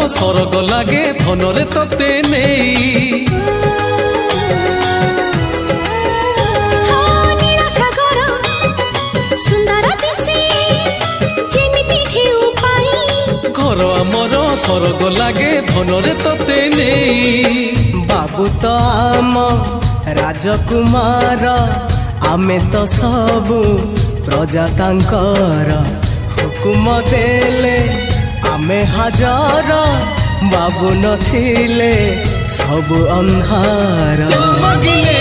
सरग लागे धनरे तते नेई घर आमर सरग लागे धनरे तते नेई बाबू तो आम राजकुमार आमे तो सबु प्रजा तांकर हुकुम देले आमे हजार बाबू नथिले सबु अंधार मागिले